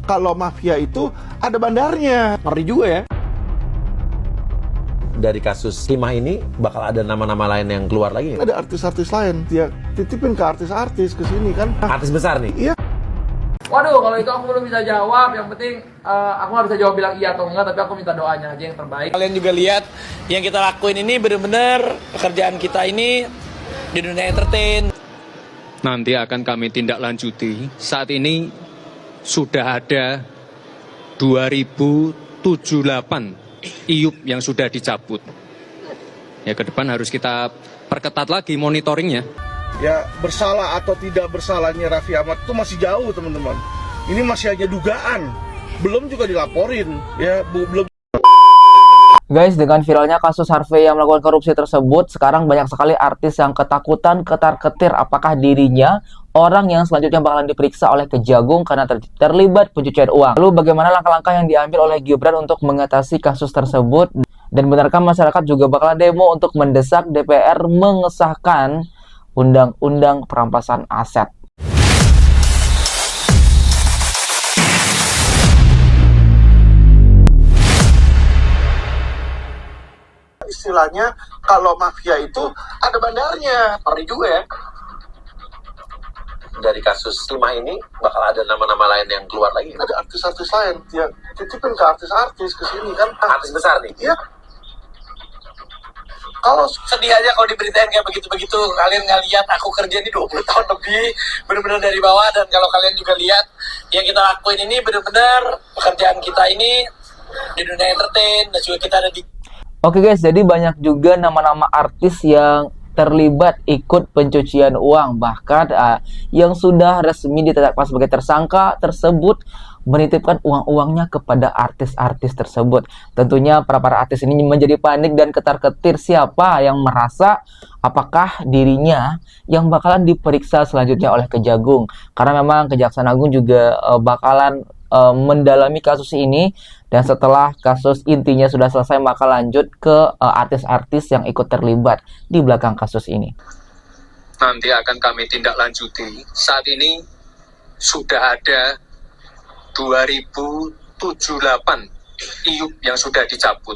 Kalau mafia itu ada bandarnya. Ngeri juga ya. Dari kasus Timah ini bakal ada nama-nama lain yang keluar lagi? Ada artis-artis lain, dia titipin ke artis-artis ke sini kan. Artis besar nih? Iya. Waduh, kalau itu aku belum bisa jawab. Yang penting aku nggak bisa jawab bilang iya atau enggak, tapi aku minta doanya aja yang terbaik. Kalian juga lihat yang kita lakuin ini benar-benar pekerjaan kita ini di dunia entertain. Nanti akan kami tindak lanjuti. Saat ini sudah ada 2078 IUP yang sudah dicabut. Ya, ke depan harus kita perketat lagi monitoringnya. Ya, bersalah atau tidak bersalahnya Raffi Ahmad itu masih jauh, teman-teman. Ini masih hanya dugaan. Belum juga dilaporin, ya, belum. Guys, dengan viralnya kasus Harvey yang melakukan korupsi tersebut, sekarang banyak sekali artis yang ketakutan, ketar-ketir apakah dirinya orang yang selanjutnya bakalan diperiksa oleh Kejagung karena terlibat pencucian uang. Lalu bagaimana langkah-langkah yang diambil oleh Gibran untuk mengatasi kasus tersebut? Dan benarkah masyarakat juga bakalan demo untuk mendesak DPR mengesahkan Undang-Undang Perampasan Aset? Istilahnya kalau mafia itu ada bandarnya. Ngeri juga ya. Dari kasus Timah ini bakal ada nama-nama lain yang keluar lagi? Ada artis-artis lain, dia titipin ke artis-artis ke sini kan. Artis besar nih? Iya. Kalau Sedih aja kalau diberitain kayak begitu-begitu. Kalian nggak lihat aku kerja ini 20 tahun lebih, benar-benar dari bawah. Dan kalau kalian juga lihat yang kita lakuin ini benar-benar pekerjaan kita ini di dunia entertain, dan juga kita ada di. Oke guys, jadi banyak juga nama-nama artis yang terlibat ikut pencucian uang. Bahkan yang sudah resmi ditetapkan sebagai tersangka tersebut menitipkan uang-uangnya kepada artis-artis tersebut. Tentunya para artis ini menjadi panik dan ketar-ketir siapa yang merasa apakah dirinya yang bakalan diperiksa selanjutnya oleh Kejagung. Karena memang Kejaksaan Agung juga bakalan mendalami kasus ini, dan setelah kasus intinya sudah selesai maka lanjut ke artis-artis yang ikut terlibat di belakang kasus ini. Nanti akan kami tindak lanjuti. Saat ini sudah ada 2078 IUP yang sudah dicabut.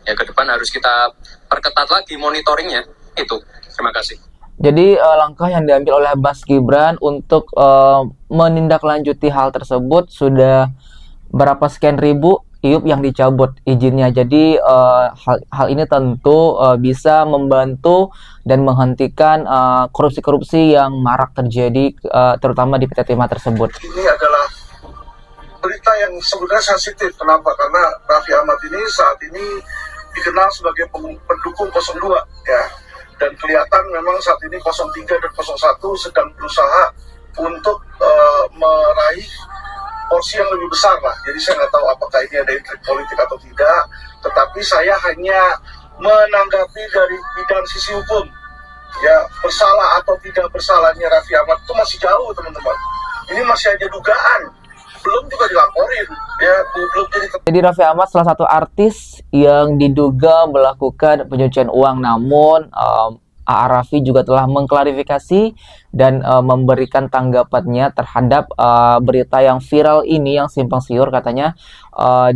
Ya, ke depan harus kita perketat lagi monitoringnya. Itu. Terima kasih. Jadi langkah yang diambil oleh Mas Gibran untuk menindaklanjuti hal tersebut, sudah berapa sekian ribu IUP yang dicabut izinnya. Jadi hal ini tentu bisa membantu dan menghentikan korupsi-korupsi yang marak terjadi terutama di PT Timah tersebut. ini adalah berita yang sebenarnya sensitif. Kenapa? Karena Raffi Ahmad ini saat ini dikenal sebagai pendukung 02, ya. Dan kelihatan memang saat ini 03 dan 01 sedang berusaha untuk meraih porsi yang lebih besar lah. Jadi saya nggak tahu apakah ini ada intrik politik atau tidak, tetapi saya hanya menanggapi dari bidang sisi hukum. Ya, bersalah atau tidak bersalahnya Raffi Ahmad itu masih jauh, teman-teman. Ini masih hanya dugaan, belum juga dilaporin, ya, belum Jadi Raffi Ahmad salah satu artis yang diduga melakukan pencucian uang, namun A.A. Raffi juga telah mengklarifikasi dan memberikan tanggapannya terhadap berita yang viral ini yang simpang siur. Katanya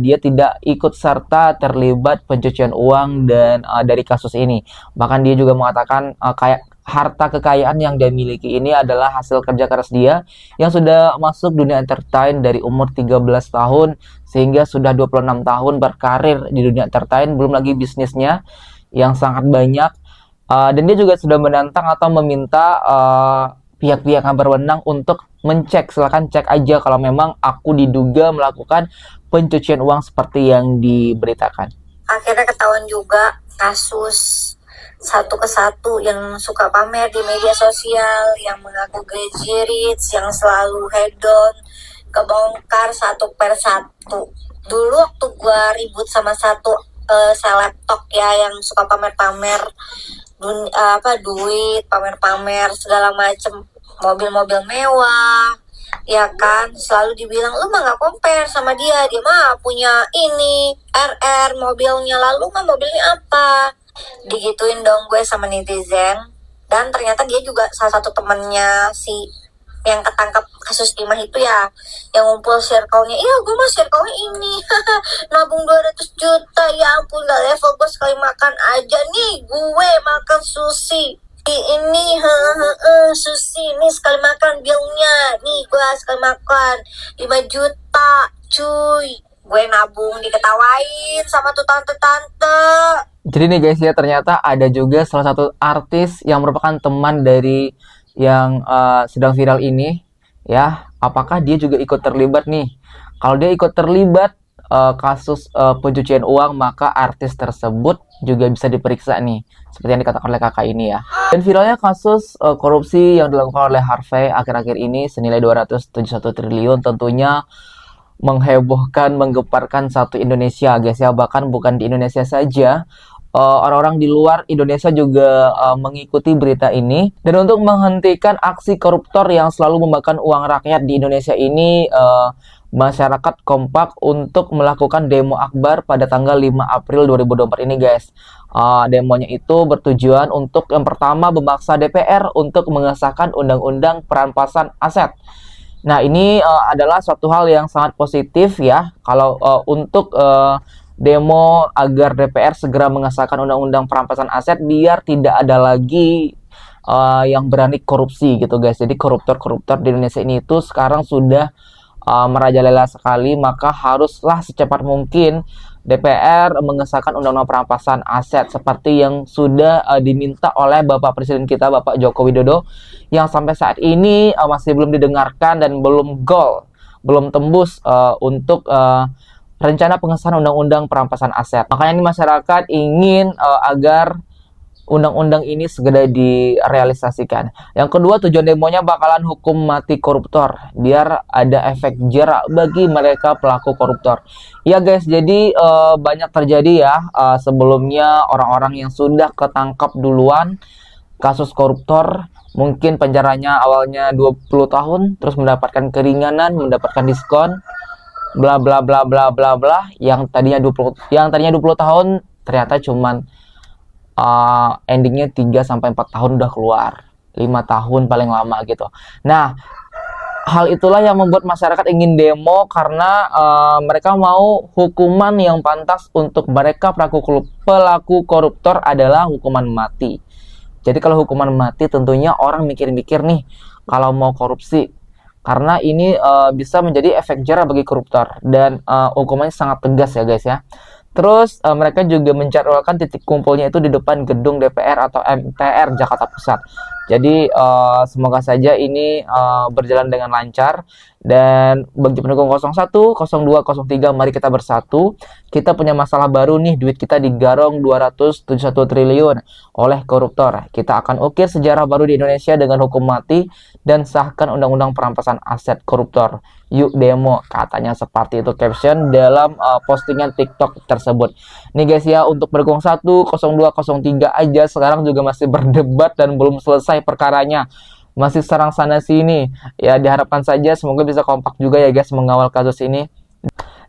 dia tidak ikut serta terlibat pencucian uang dan dari kasus ini. Bahkan dia juga mengatakan kayak harta kekayaan yang dia miliki ini adalah hasil kerja keras dia yang sudah masuk dunia entertain dari umur 13 tahun sehingga sudah 26 tahun berkarir di dunia entertain, belum lagi bisnisnya yang sangat banyak. Dan dia juga sudah menantang atau meminta pihak-pihak yang berwenang untuk mencek, silakan cek aja kalau memang aku diduga melakukan pencucian uang seperti yang diberitakan. Akhirnya ketahuan juga kasus satu ke satu yang suka pamer di media sosial, yang mengaku crazy rich, yang selalu hedon, kebongkar satu per satu. Dulu waktu gua ribut sama satu seleb tok ya yang suka pamer-pamer duit, pamer-pamer segala macem, mobil-mobil mewah, ya kan, selalu dibilang lu mah nggak compare sama dia mah punya ini RR mobilnya, lalu mah mobilnya apa, digituin dong gue sama netizen. Dan ternyata dia juga salah satu temennya si yang ketangkap kasus timah itu ya, yang ngumpul circle-nya, iya gue mah circle-nya ini, nabung 200 juta, ya ampun gak level gue sekali makan aja nih, gue makan sushi ini, sushi nih sekali makan bilnya, nih gue sekali makan 5 juta cuy, gue nabung diketawain sama tuh tante-tante. Jadi nih guys ya, ternyata ada juga salah satu artis yang merupakan teman dari yang sedang viral ini ya. Apakah dia juga ikut terlibat nih? Kalau dia ikut terlibat kasus pencucian uang, maka artis tersebut juga bisa diperiksa nih, seperti yang dikatakan oleh kakak ini ya. Dan viralnya kasus korupsi yang dilakukan oleh Harvey akhir-akhir ini senilai 271 triliun tentunya menghebohkan, menggeparkan satu Indonesia guys ya. Bahkan bukan di Indonesia saja, orang-orang di luar Indonesia juga mengikuti berita ini. Dan untuk menghentikan aksi koruptor yang selalu memakan uang rakyat di Indonesia ini, masyarakat kompak untuk melakukan demo akbar pada tanggal 5 April 2024 ini guys. Demonya itu bertujuan untuk yang pertama memaksa DPR untuk mengesahkan undang-undang perampasan aset. Nah, ini adalah suatu hal yang sangat positif ya, kalau untuk demo agar DPR segera mengesahkan undang-undang perampasan aset biar tidak ada lagi yang berani korupsi gitu guys. Jadi koruptor-koruptor di Indonesia ini itu sekarang sudah merajalela sekali, maka haruslah secepat mungkin DPR mengesahkan undang-undang perampasan aset seperti yang sudah diminta oleh Bapak Presiden kita, Bapak Joko Widodo, yang sampai saat ini masih belum didengarkan dan belum goal, belum tembus untuk rencana pengesahan undang-undang perampasan aset. Makanya ini masyarakat ingin agar undang-undang ini segera direalisasikan. Yang kedua, tujuan demonya bakalan hukum mati koruptor, biar ada efek jerak bagi mereka pelaku koruptor. Ya guys, jadi banyak terjadi ya sebelumnya orang-orang yang sudah ketangkap duluan kasus koruptor, mungkin penjaranya awalnya 20 tahun, terus mendapatkan keringanan, mendapatkan diskon, bla bla bla bla bla bla, yang tadinya 20 tahun ternyata cuman endingnya 3-4 tahun udah keluar, 5 tahun paling lama gitu. Nah, hal itulah yang membuat masyarakat ingin demo karena mereka mau hukuman yang pantas untuk mereka pelaku koruptor adalah hukuman mati. Jadi kalau hukuman mati tentunya orang mikir-mikir nih kalau mau korupsi, karena ini bisa menjadi efek jerah bagi koruptor dan hukumannya sangat tegas ya guys ya. Terus mereka juga menjadwalkan titik kumpulnya itu di depan gedung DPR atau MPR Jakarta Pusat. Jadi semoga saja ini berjalan dengan lancar. Dan bagi pendukung 01, 02, 03, mari kita bersatu. Kita punya masalah baru nih, duit kita digarong 271 triliun oleh koruptor. Kita akan ukir sejarah baru di Indonesia dengan hukum mati dan sahkan undang-undang perampasan aset koruptor. Yuk demo, katanya seperti itu caption dalam postingan TikTok tersebut. Nih guys ya, untuk pendukung 1, 02, 03 aja sekarang juga masih berdebat dan belum selesai perkaranya. Masih serang sana sini. Ya diharapkan saja semoga bisa kompak juga ya guys mengawal kasus ini.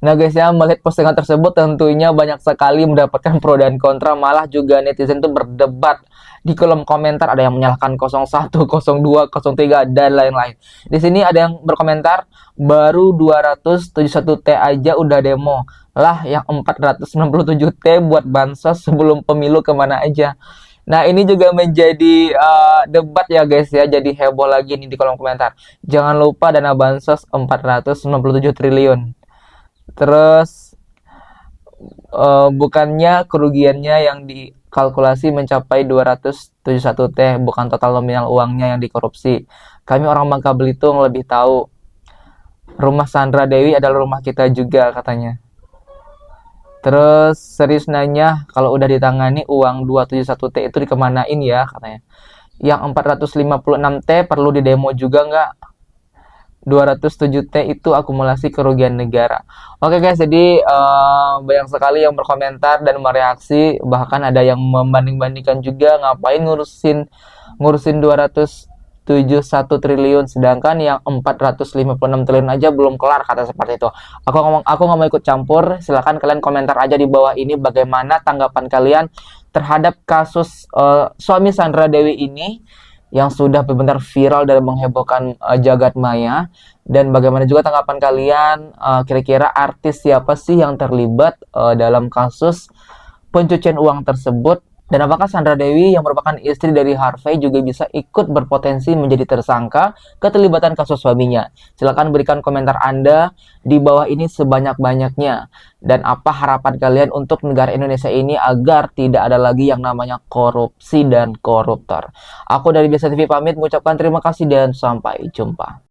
Nah guys ya, melihat postingan tersebut tentunya banyak sekali mendapatkan pro dan kontra, malah juga netizen itu berdebat di kolom komentar, ada yang menyalahkan 01, 02, 03 dan lain-lain. Di sini ada yang berkomentar, baru 271T aja udah demo. Lah yang 497T buat bansos sebelum pemilu kemana aja. Nah ini juga menjadi debat ya guys ya, jadi heboh lagi nih di kolom komentar. Jangan lupa dana bansos 497 triliun. Terus bukannya kerugiannya yang dikalkulasi mencapai 271T, bukan total nominal uangnya yang dikorupsi. Kami orang Bangka Belitung lebih tahu. Rumah Sandra Dewi adalah rumah kita juga katanya. Terus serius nanya, kalau udah ditangani uang 271T itu dikemanain ya katanya. Yang 456T perlu didemo juga nggak? 207T itu akumulasi kerugian negara. Oke guys, jadi banyak sekali yang berkomentar dan mereaksi. Bahkan ada yang membanding-bandingkan juga, ngapain ngurusin 271 triliun sedangkan yang 456 triliun aja belum kelar, kata seperti itu. Aku nggak mau ikut campur. Silahkan kalian komentar aja di bawah ini bagaimana tanggapan kalian terhadap kasus suami Sandra Dewi ini yang sudah benar-benar viral dan menghebohkan jagat maya. Dan bagaimana juga tanggapan kalian, kira-kira artis siapa sih yang terlibat dalam kasus pencucian uang tersebut? Dan apakah Sandra Dewi yang merupakan istri dari Harvey juga bisa ikut berpotensi menjadi tersangka keterlibatan kasus suaminya? Silahkan berikan komentar Anda di bawah ini sebanyak-banyaknya. Dan apa harapan kalian untuk negara Indonesia ini agar tidak ada lagi yang namanya korupsi dan koruptor? Aku dari Biasa TV pamit mengucapkan terima kasih dan sampai jumpa.